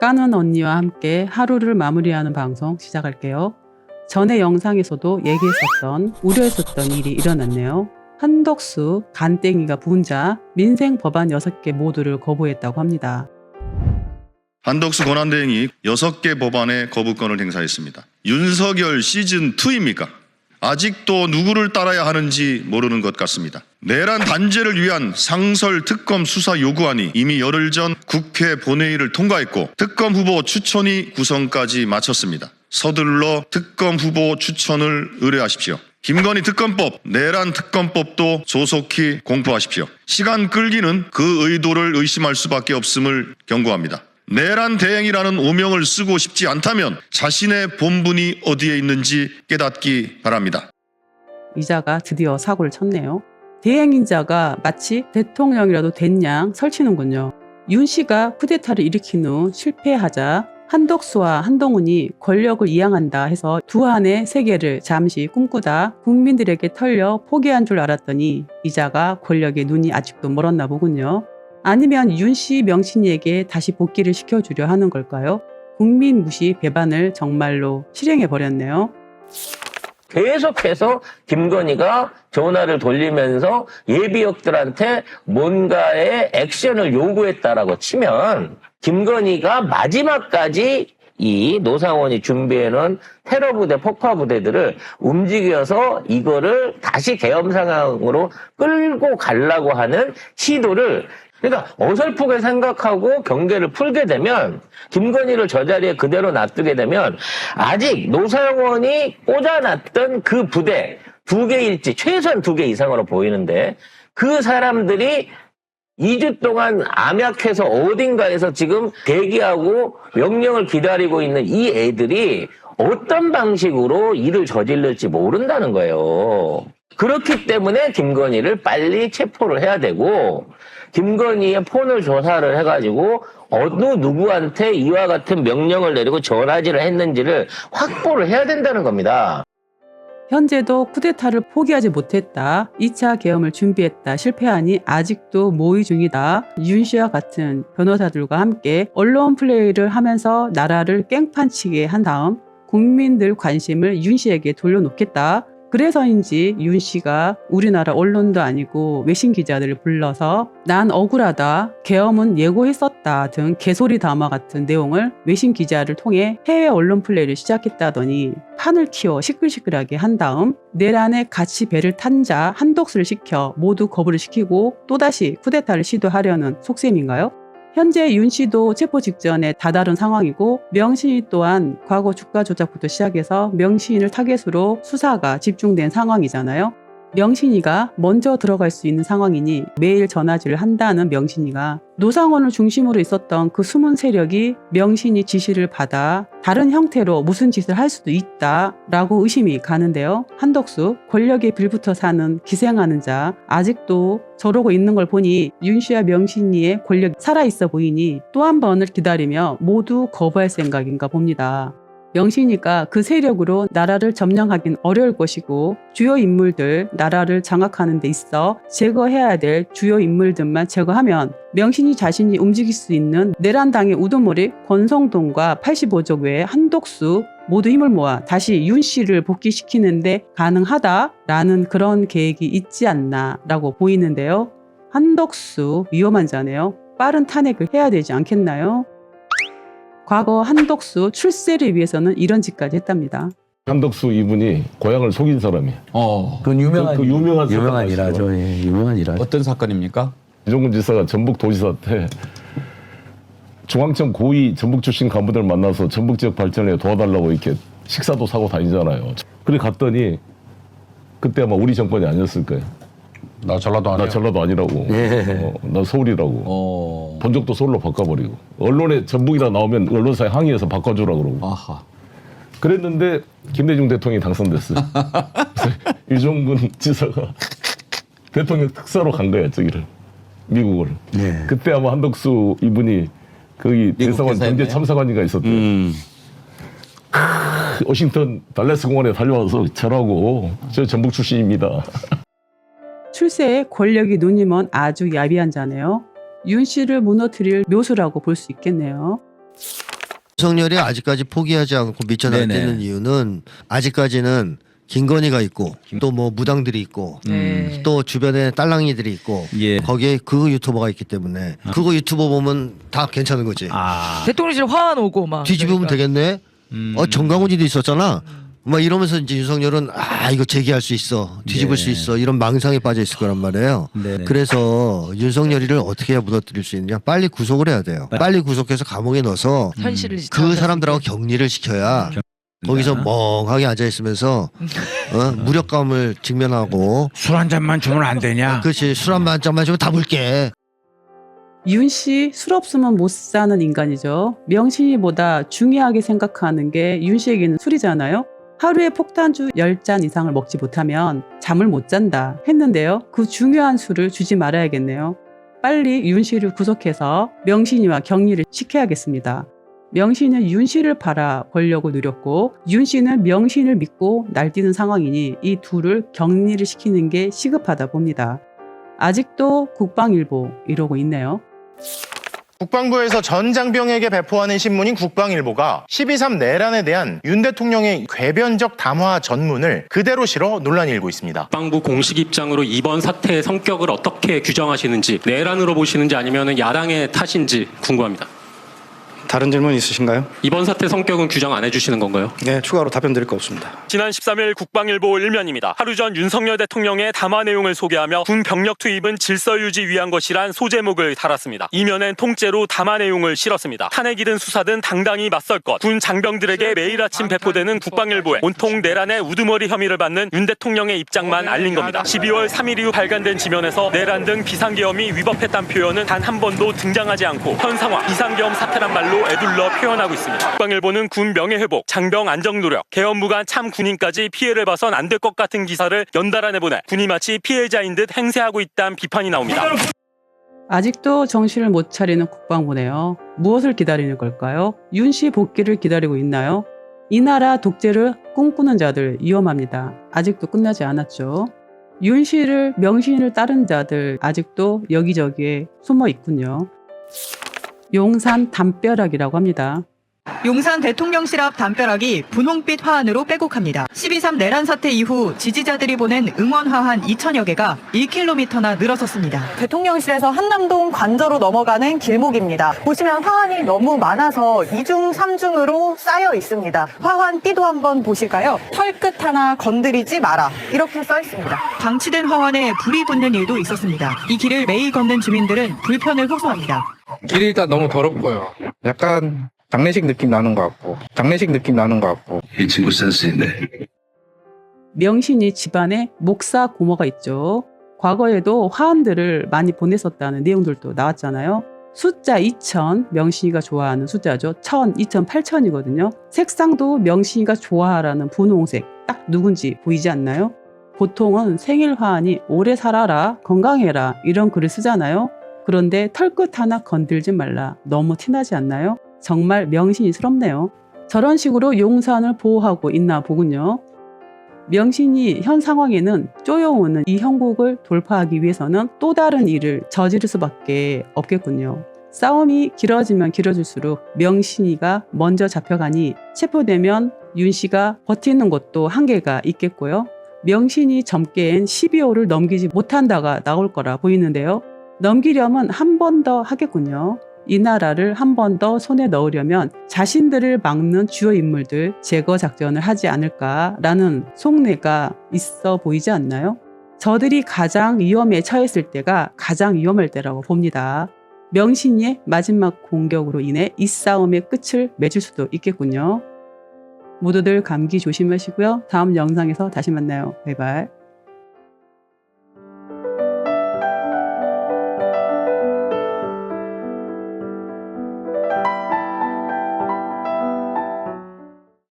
까는 언니와 함께 하루를 마무리하는 방송 시작할게요. 전에 영상에서도 얘기했었던 우려했었던 일이 일어났네요. 한덕수, 간땡이가 부은자 민생 법안 6개 모두를 거부했다고 합니다. 한덕수 권한대행이 6개 법안의 거부권을 행사했습니다. 윤석열 시즌2입니까? 아직도 누구를 따라야 하는지 모르는 것 같습니다. 내란 단죄를 위한 상설 특검 수사 요구안이 이미 열흘 전 국회 본회의를 통과했고 특검 후보 추천이 구성까지 마쳤습니다. 서둘러 특검 후보 추천을 의뢰하십시오. 김건희 특검법, 내란 특검법도 조속히 공포하십시오. 시간 끌기는 그 의도를 의심할 수밖에 없음을 경고합니다. 내란 대행이라는 오명을 쓰고 싶지 않다면 자신의 본분이 어디에 있는지 깨닫기 바랍니다. 이자가 드디어 사고를 쳤네요. 대행인자가 마치 대통령이라도 된 양 설치는군요. 윤 씨가 쿠데타를 일으킨 후 실패하자 한덕수와 한동훈이 권력을 이양한다 해서 두 한의 세계를 잠시 꿈꾸다 국민들에게 털려 포기한 줄 알았더니 이자가 권력에 눈이 아직도 멀었나 보군요. 아니면 윤 씨 명신이에게 다시 복귀를 시켜주려 하는 걸까요? 국민 무시 배반을 정말로 실행해버렸네요. 계속해서 김건희가 전화를 돌리면서 예비역들한테 뭔가의 액션을 요구했다라고 치면 김건희가 마지막까지 이 노상원이 준비해놓은 테러부대, 폭파부대들을 움직여서 이거를 다시 계엄 상황으로 끌고 가려고 하는 시도를 그러니까 어설프게 생각하고 경계를 풀게 되면 김건희를 저 자리에 그대로 놔두게 되면 아직 노상원이 꽂아놨던 그 부대 2개일지 최소한 2개 이상으로 보이는데 그 사람들이 2주 동안 암약해서 어딘가에서 지금 대기하고 명령을 기다리고 있는 이 애들이 어떤 방식으로 일을 저질를지 모른다는 거예요. 그렇기 때문에 김건희를 빨리 체포를 해야 되고 김건희의 폰을 조사를 해가지고 어느 누구한테 이와 같은 명령을 내리고 전화질을 했는지를 확보를 해야 된다는 겁니다. 현재도 쿠데타를 포기하지 못했다. 2차 계엄을 준비했다. 실패하니 아직도 모의 중이다. 윤 씨와 같은 변호사들과 함께 언론 플레이를 하면서 나라를 깽판치게 한 다음 국민들 관심을 윤 씨에게 돌려놓겠다. 그래서인지 윤 씨가 우리나라 언론도 아니고 외신 기자들을 불러서 난 억울하다, 계엄은 예고했었다 등 개소리 담화 같은 내용을 외신 기자를 통해 해외 언론 플레이를 시작했다더니 판을 키워 시끌시끌하게 한 다음 내란에 같이 배를 탄 자 한덕수를 시켜 모두 거부를 시키고 또다시 쿠데타를 시도하려는 속셈인가요? 현재 윤 씨도 체포 직전에 다다른 상황이고 명신이 또한 과거 주가 조작부터 시작해서 명신을 타겟으로 수사가 집중된 상황이잖아요. 명신이가 먼저 들어갈 수 있는 상황이니 매일 전화질을 한다는 명신이가 노상원을 중심으로 있었던 그 숨은 세력이 명신이 지시를 받아 다른 형태로 무슨 짓을 할 수도 있다라고 의심이 가는데요. 한덕수, 권력에 빌붙어 사는 기생하는 자 아직도 저러고 있는 걸 보니 윤 씨와 명신이의 권력이 살아있어 보이니 또 한 번을 기다리며 모두 거부할 생각인가 봅니다. 명신이가 그 세력으로 나라를 점령하긴 어려울 것이고 주요 인물들, 나라를 장악하는 데 있어 제거해야 될 주요 인물들만 제거하면 명신이 자신이 움직일 수 있는 내란당의 우두머리 권성동과 85족 외에 한덕수 모두 힘을 모아 다시 윤 씨를 복귀시키는데 가능하다라는 그런 계획이 있지 않나라고 보이는데요. 한덕수 위험한 자네요. 빠른 탄핵을 해야 되지 않겠나요? 과거 한덕수 출세를 위해서는 이런 짓까지 했답니다. 한덕수 이분이 고향을 속인 사람이에요. 그건 유명한 일화죠. 예, 유명한 일화. 어떤 사건입니까? 이종근 지사가 전북도지사한테 중앙청 고위 전북 출신 간부들 만나서 전북 지역 발전에 도와달라고 이렇게 식사도 사고 다니잖아요. 그래 갔더니 그때 아마 우리 정권이 아니었을 거예요. 나 전라도 아니야. 나 전라도 아니라고. 예. 나 서울이라고. 본적도 서울로 바꿔버리고. 언론에 전북이라 나오면 언론사에 항의해서 바꿔주라고 그러고. 아하. 그랬는데 김대중 대통령이 당선됐어요. 그래서 이종근 지사가 대통령 특사로 간 거야, 저기를. 미국을. 예. 그때 아마 한덕수 이분이 거기 대사관 경제 참사관이가 있었대요. 워싱턴 달래스 공원에 달려와서 저라고 저 전북 출신입니다. 출세에 권력이 눈이 먼 아주 야비한 자네요. 윤 씨를 무너뜨릴 묘수라고 볼 수 있겠네요. 윤석열이 아직까지 포기하지 않고 미쳐나가는 이유는 아직까지는 김건희가 있고 또 뭐 무당들이 있고 또 주변에 딸랑이들이 있고 예. 거기에 그거 유튜버가 있기 때문에 그거 유튜버 보면 다 괜찮은 거지. 대통령실 화환 오고 막 뒤집으면 그러니까. 되겠네. 정강훈이도 있었잖아. 막 이러면서 이제 윤석열은 이거 제기할 수 있어, 뒤집을 수 있어 이런 망상에 빠져 있을 거란 말이에요. 네네. 그래서 윤석열이를 어떻게 해야 무너뜨릴 수 있느냐? 빨리 구속을 해야 돼요. 빨리 구속해서 감옥에 넣어서 현실을 그 사람들하고 격리를 시켜야 거기서 멍하게 앉아 있으면서 무력감을 직면하고 술 한 잔만 주면 안 되냐? 그렇지, 술 한 잔만 주면 다 물게. 윤 씨 술 없으면 못 사는 인간이죠. 명신이보다 중요하게 생각하는 게 윤 씨에게는 술이잖아요. 하루에 폭탄주 10잔 이상을 먹지 못하면 잠을 못 잔다 했는데요. 그 중요한 술을 주지 말아야겠네요. 빨리 윤 씨를 구속해서 명신이와 격리를 시켜야겠습니다. 명신은 윤 씨를 바라보려고 노렸고 윤 씨는 명신을 믿고 날뛰는 상황이니 이 둘을 격리를 시키는 게 시급하다 봅니다. 아직도 국방일보 이러고 있네요. 국방부에서 전 장병에게 배포하는 신문인 국방일보가 12.3 내란에 대한 윤 대통령의 궤변적 담화 전문을 그대로 실어 논란이 일고 있습니다. 국방부 공식 입장으로 이번 사태의 성격을 어떻게 규정하시는지, 내란으로 보시는지 아니면 야당의 탓인지 궁금합니다. 다른 질문 있으신가요? 이번 사태 성격은 규정 안 해주시는 건가요? 네, 추가로 답변 드릴 거 없습니다. 지난 13일 국방일보 1면입니다. 하루 전 윤석열 대통령의 담화 내용을 소개하며 군 병력 투입은 질서 유지 위한 것이란 소제목을 달았습니다. 이면엔 통째로 담화 내용을 실었습니다. 탄핵이든 수사든 당당히 맞설 것. 군 장병들에게 매일 아침 배포되는 국방일보에 온통 내란의 우두머리 혐의를 받는 윤 대통령의 입장만 알린 겁니다. 12월 3일 이후 발간된 지면에서 내란 등 비상계엄이 위법했다는 표현은 단 한 번도 등장하지 않고 현 상황 비상계엄 사태란 말로 애둘러 표현하고 있습니다. 국방일보는 군 명예회복, 장병 안정 노력, 계엄무관 참 군인까지 피해를 봐선 안 될 것 같은 기사를 연달아 내보내 군이 마치 피해자인 듯 행세하고 있다는 비판이 나옵니다. 아직도 정신을 못 차리는 국방부네요. 무엇을 기다리는 걸까요? 윤 씨 복귀를 기다리고 있나요? 이 나라 독재를 꿈꾸는 자들 위험합니다. 아직도 끝나지 않았죠. 윤 씨를 명신을 따른 자들 아직도 여기저기에 숨어 있군요. 용산 담벼락이라고 합니다. 용산 대통령실 앞 담벼락이 분홍빛 화환으로 빼곡합니다. 12.3 내란 사태 이후 지지자들이 보낸 응원 화환 2,000여 개가 1km나 늘어섰습니다. 대통령실에서 한남동 관저로 넘어가는 길목입니다. 보시면 화환이 너무 많아서 2중, 3중으로 쌓여 있습니다. 화환 띠도 한번 보실까요? 털끝 하나 건드리지 마라. 이렇게 써 있습니다. 방치된 화환에 불이 붙는 일도 있었습니다. 이 길을 매일 걷는 주민들은 불편을 호소합니다. 길이 일단 너무 더럽고요. 약간 장례식 느낌 나는 것 같고. 이 친구 센스 있네. 명신이 집안에 목사 고모가 있죠. 과거에도 화환들을 많이 보냈었다는 내용들도 나왔잖아요. 숫자 2000, 명신이가 좋아하는 숫자죠. 1000, 2000, 8000이거든요. 색상도 명신이가 좋아하라는 분홍색, 딱 누군지 보이지 않나요? 보통은 생일 화환이 오래 살아라, 건강해라 이런 글을 쓰잖아요. 그런데 털끝 하나 건들지 말라. 너무 티나지 않나요? 정말 명신이스럽네요. 저런 식으로 용산을 보호하고 있나 보군요. 명신이 현 상황에는 쪼여오는 이 형국을 돌파하기 위해서는 또 다른 일을 저지를 수밖에 없겠군요. 싸움이 길어지면 길어질수록 명신이가 먼저 잡혀가니 체포되면 윤 씨가 버티는 것도 한계가 있겠고요. 명신이 점괘엔 12호를 넘기지 못한다가 나올 거라 보이는데요. 넘기려면 한 번 더 하겠군요. 이 나라를 한 번 더 손에 넣으려면 자신들을 막는 주요 인물들 제거 작전을 하지 않을까라는 속내가 있어 보이지 않나요? 저들이 가장 위험에 처했을 때가 가장 위험할 때라고 봅니다. 명신이의 마지막 공격으로 인해 이 싸움의 끝을 맺을 수도 있겠군요. 모두들 감기 조심하시고요. 다음 영상에서 다시 만나요. 바이바이.